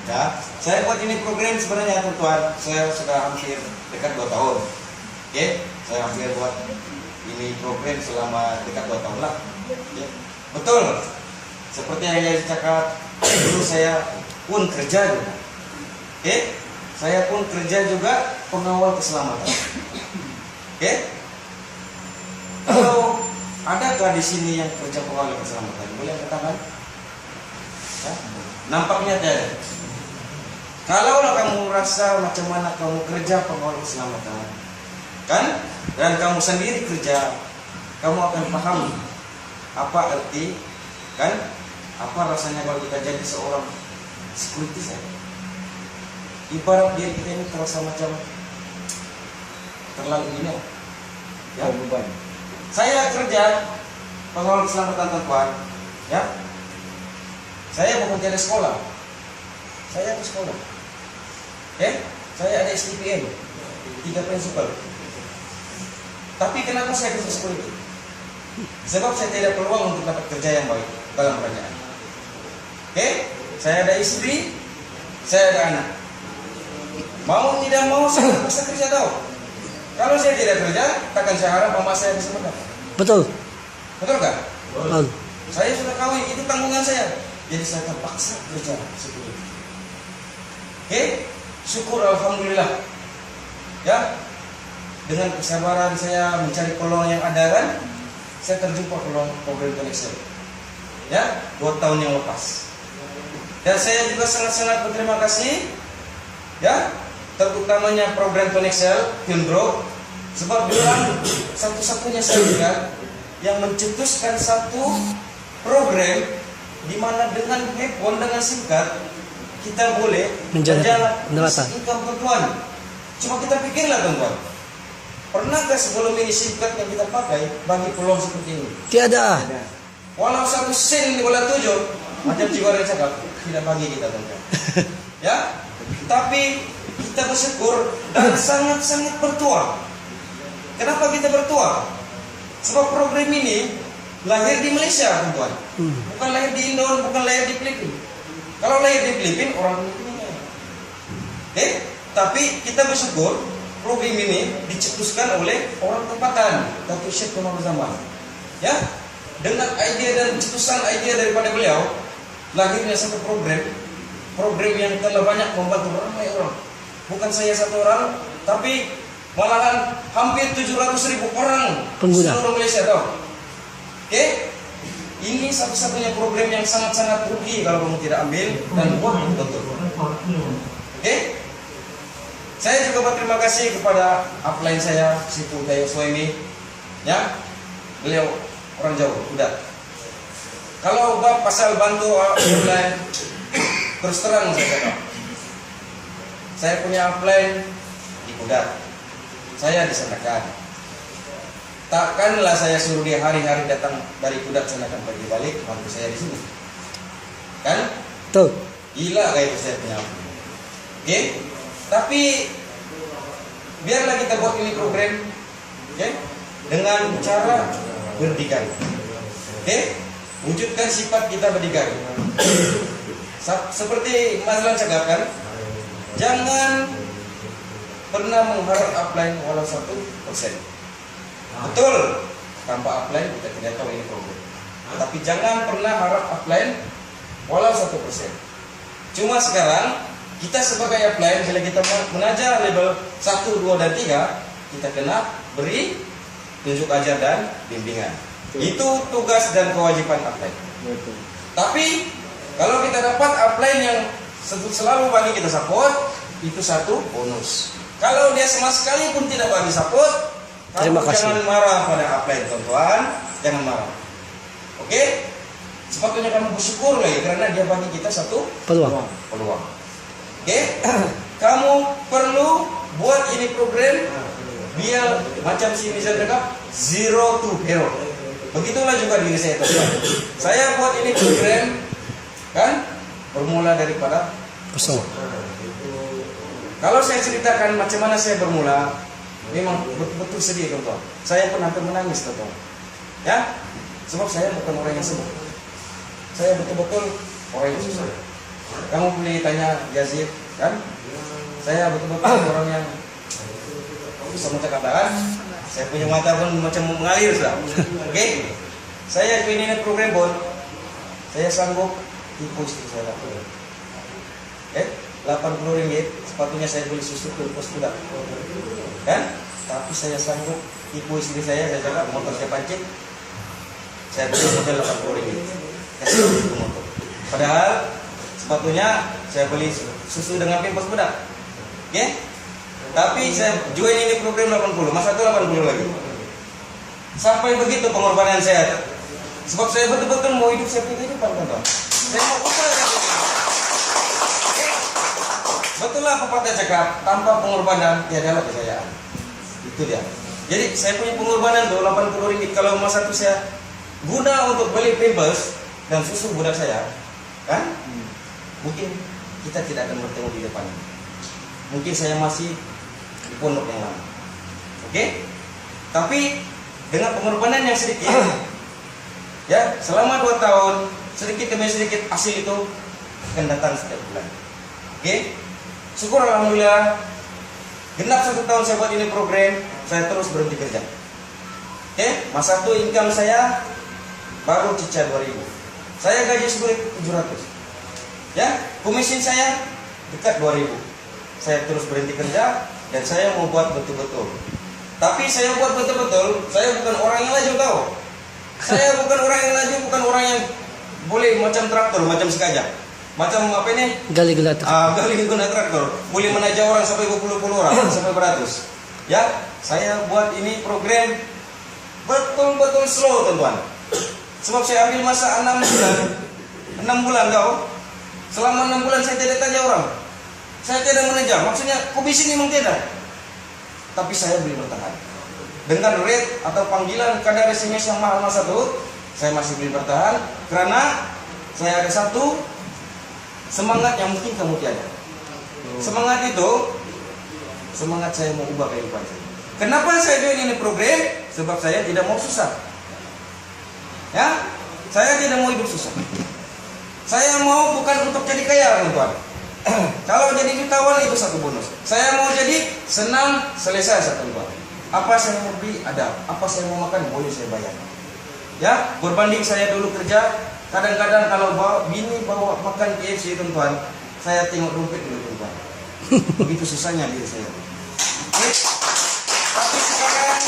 Ya, saya buat ini program sebenarnya teman-teman, saya sudah hampir dekat 2 tahun. Oke, saya hampir buat ini program selama dekat 2 tahun lah. Oke. Betul, seperti yang saya cakap dulu, saya pun kerja juga. Oke, saya pun kerja juga pengawal keselamatan. Oke, kalau adakah di sini yang kerja pengawal keselamatan? Boleh angkat tangan? Ya? Nampaknya ada. Kalau kamu rasa macam mana kamu kerja pengawal keselamatan, kan? Dan kamu sendiri kerja, kamu akan paham apa arti, kan? Apa rasanya kalau kita jadi seorang security saya. Ibarat diri kita ini terasa macam terlalu ini, ya beban. Saya kerja pengawal keselamatan teman, ya. Saya bukan dari sekolah, saya ke sekolah. Saya ada STPN, 3 prinsipal. Tapi kenapa saya kerja security? Sebab saya tidak peluang untuk dapat kerja yang baik dalam kerajaan. Saya ada istri, saya ada anak. Mau tidak mau saya terpaksa kerja tahu. Kalau saya tidak kerja, takkan saya harap mama saya bisa makan. Betul. Betul kan? Betul. Saya sudah kawin, itu tanggungan saya. Jadi saya terpaksa kerja security. Syukur alhamdulillah. Ya. Dengan kesabaran saya mencari peluang yang ada, kan, saya terjumpa peluang program Connexel. Ya, 2 tahun yang lepas. Dan saya juga sangat-sangat berterima kasih, ya, terutamanya program Connexel, Filmdro, sebab bilang satu-satunya saya yang mencetuskan satu program di mana dengan handphone, dengan SIM card kita boleh menjalankan income teman-teman. Cuma kita pikirlah teman-teman, pernahkah sebelum ini SIM card yang kita pakai bagi peluang seperti ini? Tiada. Walau 1 sen di bola 7, macam Cigoran cakap, tidak bagi kita teman-teman. Ya, tapi kita bersyukur dan sangat-sangat bertuah. Kenapa kita bertuah? Sebab program ini lahir di Malaysia teman-teman, bukan lahir di Indo, bukan lahir di Filipina. Kalau lahir di Filipina, orang Filipina. Tapi kita bersyukur program ini dicetuskan oleh orang tempatan, Datuk Syed Kumar Zaman. Ya, dengan ide dan cetusan ide daripada beliau, lahirnya satu program yang telah banyak membantu ramai orang. Bukan saya satu orang, tapi malahan hampir 700.000 orang pengguna seluruh Malaysia tahu. Ini satu-satunya program yang sangat-sangat rugi kalau kamu tidak ambil dan buat betul. Saya juga berterima kasih kepada upline saya, si Pudayo Soemi, ya, beliau orang Jawa, udah. Kalau bab pasal bantu upline, terus terang saya kata, saya punya upline di Kudat, saya di Sandakan. Takkanlah saya suruh dia hari-hari datang dari Kudat Sandakan pergi balik, bantu saya di sini, kan? Tuh. Gila kayak itu saya punya upline. Tapi biarlah kita buat ini program, dengan cara berdikari. Wujudkan sifat kita berdikari. Seperti Mas Lan cakapkan, jangan pernah mengharap upline walau 1%. Betul, tanpa upline kita tidak tahu ini program. Tapi jangan pernah harap upline walau 1%. Cuma sekarang kita sebagai upline, bila kita mengajar level 1, 2, dan 3, kita kena beri tunjuk ajar dan bimbingan. Itu tugas dan kewajiban upline. Tapi kalau kita dapat upline yang selalu bagi kita support, itu satu bonus. Kalau dia sama sekali pun tidak bagi support, kamu jangan marah pada upline teman-teman, jangan marah. Sepatutnya kamu bersyukur lagi karena dia bagi kita satu peluang. Kamu perlu buat ini program biar macam si Mizan cakap, zero to hero. Begitulah juga diri saya teman. Saya buat ini program, kan, bermula daripada kosong. Kalau saya ceritakan macam mana saya bermula, memang betul-betul sedih teman. Saya pun hampir menangis teman. Ya, sebab saya bukan orang yang senang. Saya betul-betul orang yang susah. Kamu boleh tanya Yazid, kan? Saya betul-betul orang yang bisa menceritakan. Saya punya mata pun macam mengalir sudah. Oke? Saya join ini program pun, saya sanggup tipu istri saya. 80 ringgit, sepatunya saya beli susu ke pos kuda. Kan? Tapi saya sanggup tipu istri saya cakap motor saya pancing. Saya beli modal 80 ringgit. Kasih itu motor. Padahal sepatunya saya beli susu dengan pos kuda. Oke? Tapi saya join ini program 80, masa itu 80 lagi. Sampai begitu pengorbanan saya. Sebab saya betul-betul mau hidup saya punya kehidupan, teman-teman. Saya mau usaha. Betul lah pepatah cakap, tanpa pengorbanan tiadalah kejayaan. Itu dia. Jadi saya punya pengorbanan tuh 80 ringgit. Kalau masa itu saya guna untuk beli pampers dan susu budak saya, kan? Mungkin kita tidak akan bertemu di depan. Mungkin saya masih di pondok yang lama. Oke? Tapi dengan pengorbanan yang sedikit, ya selama 2 tahun, sedikit demi sedikit hasil itu akan datang setiap bulan. Oke? Syukur alhamdulillah, genap 1 tahun saya buat ini program, saya terus berhenti kerja. Oke? Masa itu income saya baru cicak 2.000. Saya gaji 700. Ya, komisi saya dekat 2.000. Saya terus berhenti kerja dan saya mau buat betul-betul. Tapi saya buat betul-betul, saya bukan orang yang laju tahu. Saya bukan orang yang laju, bukan orang yang boleh macam traktor, macam sekajang. Macam apa ini? Gali guna traktor. Boleh menaja orang sampai 20 orang, sampai beratus. Ya, saya buat ini program betul-betul slow, teman-teman. Sebab saya ambil masa 6 bulan. 6 bulan kau. Selama 6 bulan saya tidak tanya orang. Saya tidak meneja. Maksudnya komisi ini memang tidak. Tapi saya boleh bertahan. Dengan rate atau panggilan kadar SMS yang mahal masa itu, saya masih boleh bertahan karena saya ada satu semangat yang mungkin kamu tiada. Semangat itu, semangat saya mau ubah kehidupan saya. Kenapa saya join ini program? Sebab saya tidak mau susah. Ya, saya tidak mau hidup susah. Saya mau bukan untuk jadi kaya, teman-teman. Kalau jadi jutawan itu satu bonus. Saya mau jadi senang, selesai satu bulan. Apa saya mau beli ada, apa saya mau makan boleh saya bayar. Ya, berbanding saya dulu kerja, kadang-kadang kalau bini bawa makan KFC, teman-teman, saya tengok dompet dulu, teman-teman. Begitu susahnya diri saya. Tapi sekarang,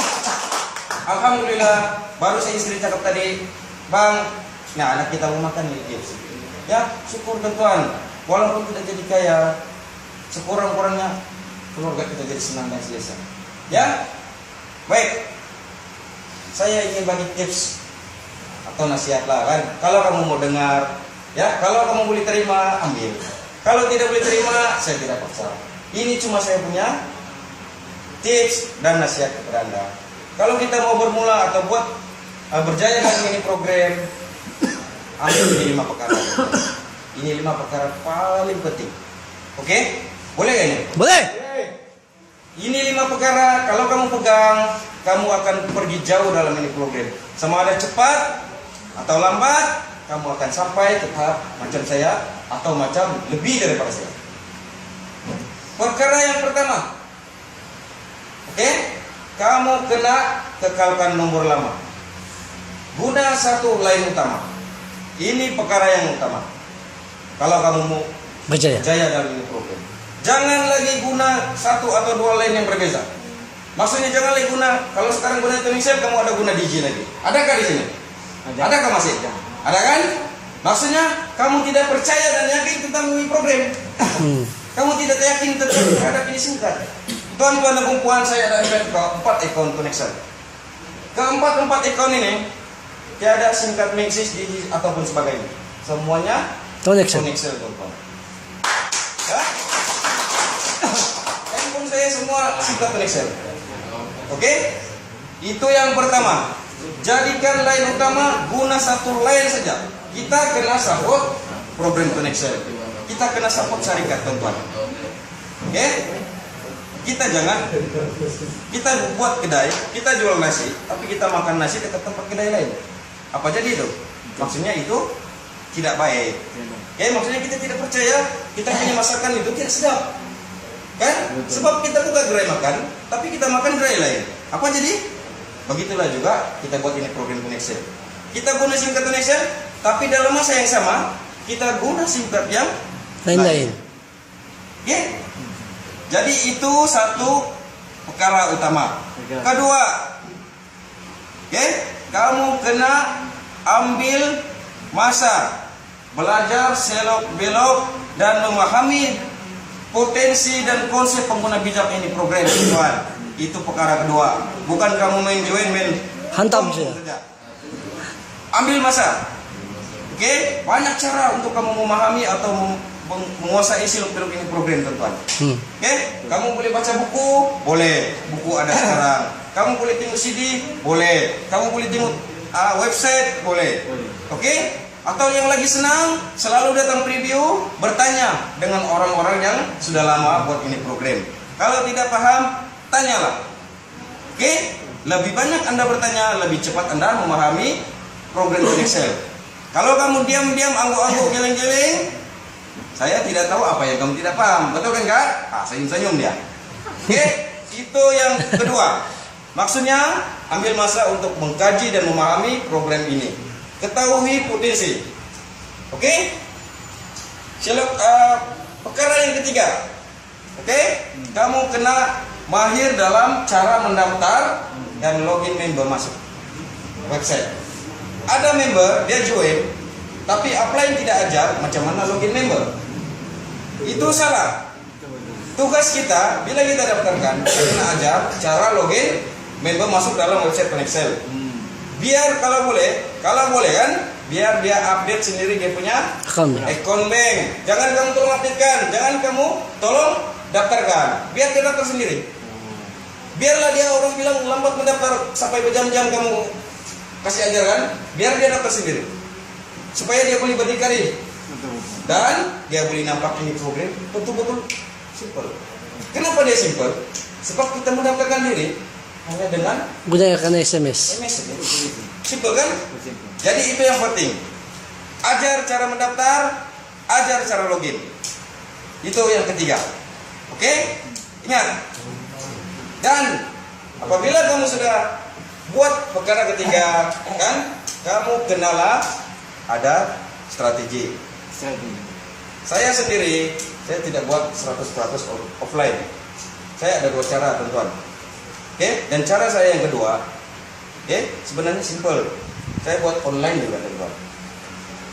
alhamdulillah, baru saya istri cakap tadi, bang, nah anak kita mau makan di KFC. Ya, syukur teman-teman. Walaupun tidak jadi kaya, sekurang-kurangnya keluarga kita jadi senang dan selesai. Ya, baik. Saya ingin bagi tips atau nasihat lah kan. Kalau kamu mau dengar, ya, kalau kamu boleh terima, ambil. Kalau tidak boleh terima, saya tidak paksa. Ini cuma saya punya tips dan nasihat kepada Anda. Kalau kita mau bermula atau buat berjaya dalam ini program, ambil ini 5 perkara. Ini 5 perkara paling penting. Oke? Boleh gak ini? Boleh. Ini 5 perkara, kalau kamu pegang, kamu akan pergi jauh dalam ini program. Sama ada cepat atau lambat, kamu akan sampai ke tahap macam saya atau macam lebih daripada saya. Perkara yang pertama, oke? Kamu kena kekalkan nomor lama. Guna satu line utama. Ini perkara yang utama. Kalau kamu mau Berjaya. jaya dalam ini program, jangan lagi guna 1 atau 2 line yang berbeza. Maksudnya jangan lagi guna. Kalau sekarang guna Tunisel, kamu ada guna DJ lagi. Adakah di sini? Adakah masih? Ada kan? Maksudnya kamu tidak percaya dan yakin tentang ini program. Kamu tidak yakin tentang terhadap ini singkat. Tuan-tuan dan perempuan, saya ada 4 akun Tunisel. Keempat akun ini tiada singkat message DJ ataupun sebagainya. Semuanya Connection. teman-teman. Ya? Handphone saya semua singkat connection. Oke? Itu yang pertama. Jadikan line utama, guna satu line saja. Kita kena support program connection. Kita kena support syarikat, teman-teman. Oke? Kita jangan, kita buat kedai, kita jual nasi, tapi kita makan nasi dekat tempat kedai lain. Apa jadi itu? Maksudnya itu tidak baik. Oke, maksudnya kita tidak percaya kita punya masakan itu tidak sedap. Kan? Sebab kita buka gerai makan, tapi kita makan gerai lain. Apa jadi? Begitulah juga kita buat ini program connection. Kita guna SIM card connection, tapi dalam masa yang sama kita guna SIM card yang lain. Oke? Jadi itu satu perkara utama. Kedua, oke, kamu kena ambil masa belajar selok belok dan memahami potensi dan konsep pengguna bijak ini program tuan. Itu perkara kedua. Bukan kamu main hantam saja. Ambil masa. Oke, banyak cara untuk kamu memahami atau menguasai selok belok ini program tuan. Oke, kamu boleh baca buku, boleh. Buku ada sekarang. Kamu boleh tengok CD, boleh. Kamu boleh tengok website, boleh. Oke? Atau yang lagi senang, selalu datang preview, bertanya dengan orang-orang yang sudah lama buat ini program. Kalau tidak paham, tanyalah. Oke? Lebih banyak Anda bertanya, lebih cepat Anda memahami program Excel. Kalau kamu diam-diam, angguk-angguk, geleng-geleng, saya tidak tahu apa yang kamu tidak paham. Betul kan, Kak? Senyum-senyum dia. Oke? Itu yang kedua. Maksudnya, ambil masa untuk mengkaji dan memahami program ini. Ketahui potensi. Oke? Perkara yang ketiga. Oke? Kamu kena mahir dalam cara mendaftar dan login member masuk website. Ada member, dia join, tapi upline tidak ajar macam mana login member. Itu salah. Tugas kita, bila kita daftarkan, kita kena ajar cara login member masuk dalam website Excel. Biar kalau boleh kan, biar dia update sendiri dia punya account bank. Jangan kamu tolong updatekan, jangan kamu tolong daftarkan. Biar dia daftar sendiri. Biarlah dia orang bilang lambat mendaftar sampai berjam-jam kamu kasih ajaran, biar dia daftar sendiri. Supaya dia boleh berdikari. Dan dia boleh nampak ini program betul-betul simple. Kenapa dia simple? Sebab kita mendaftarkan diri hanya dengan gunakan SMS. Simple kan? Jadi itu yang penting. Ajar cara mendaftar, ajar cara login. Itu yang ketiga. Oke? Ingat. Dan apabila kamu sudah buat perkara ketiga, kan? Kamu kenalah ada strategi. Saya sendiri, saya tidak buat 100% offline. Saya ada dua cara, teman-teman. Oke, dan cara saya yang kedua, sebenarnya simple. Saya buat online juga, teman-teman.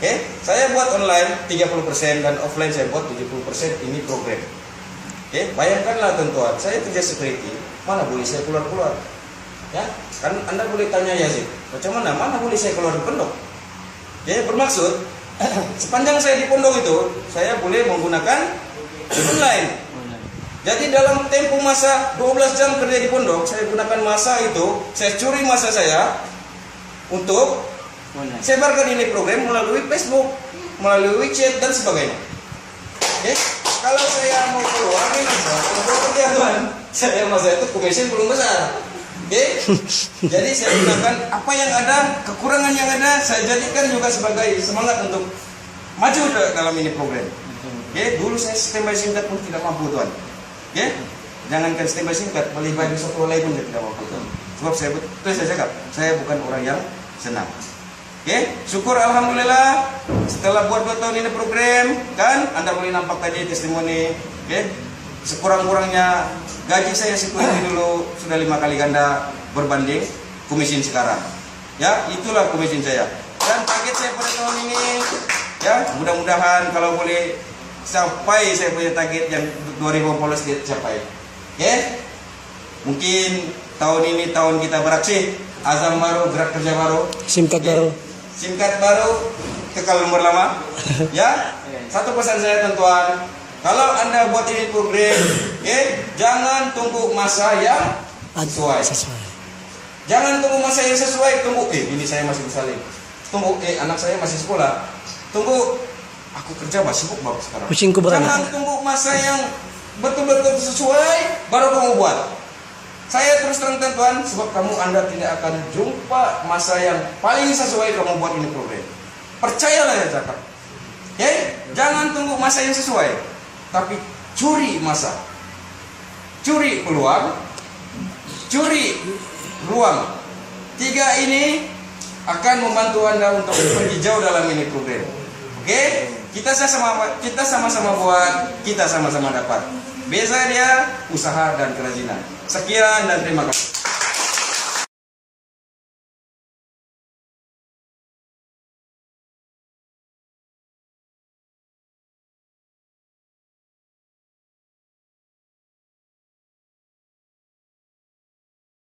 Oke, saya buat online 30% dan offline saya buat 70%. Ini program. Oke, bayangkanlah teman-teman, saya kerja security, mana boleh saya keluar-keluar? Ya, kan Anda boleh tanya Yazid, macam mana boleh saya keluar di pondok? Ya, bermaksud sepanjang saya di pondok itu, saya boleh menggunakan online. Jadi dalam tempo masa 12 jam kerja di pondok, saya gunakan masa itu, saya curi masa saya untuk sebarkan ini program melalui Facebook, melalui chat dan sebagainya. Oke, kalau saya mau keluar nih untuk kerja tuan, saya masa itu komisi belum besar. Oke, jadi saya gunakan apa yang ada, kekurangan yang ada, saya jadikan juga sebagai semangat untuk maju dalam ini program. Oke, dulu saya standby singkat pun tidak mampu tuan. Oke, jangankan standby singkat, boleh bayar satu oleh pun saya tidak mampu tuan. Sebab saya cakap, saya bukan orang yang senang. Oke, syukur alhamdulillah setelah buat 2 tahun ini program, kan Anda boleh nampak tadi testimoni. Oke, sekurang-kurangnya gaji saya security dulu sudah 5 kali ganda berbanding komisin sekarang. Ya, itulah komisin saya. Dan target saya pada tahun ini, ya mudah-mudahan kalau boleh sampai saya punya target yang 2014 dicapai. Oke, mungkin tahun ini tahun kita beraksi, azam baru, gerak kerja baru, SIM card baru. SIM card baru, kekal nomor lama. Ya, satu pesan saya teman-teman, kalau Anda buat ini program, jangan tunggu masa yang sesuai. Jangan tunggu masa yang sesuai, tunggu ini saya masih bersalin. Tunggu anak saya masih sekolah. Tunggu aku kerja masih sibuk banget sekarang. Pusingku berat. Jangan tunggu masa yang betul-betul sesuai baru kamu buat. Saya terus terang teman-teman, sebab Anda tidak akan jumpa masa yang paling sesuai kamu buat ini program. Percayalah ya cakap. Oke? Jangan tunggu masa yang sesuai, tapi curi masa, curi peluang, curi ruang. 3 ini akan membantu Anda untuk pergi jauh dalam ini program. Oke? Kita sama-sama buat, kita sama-sama dapat. Beza dia usaha dan kerajinan. Sekian dan terima kasih.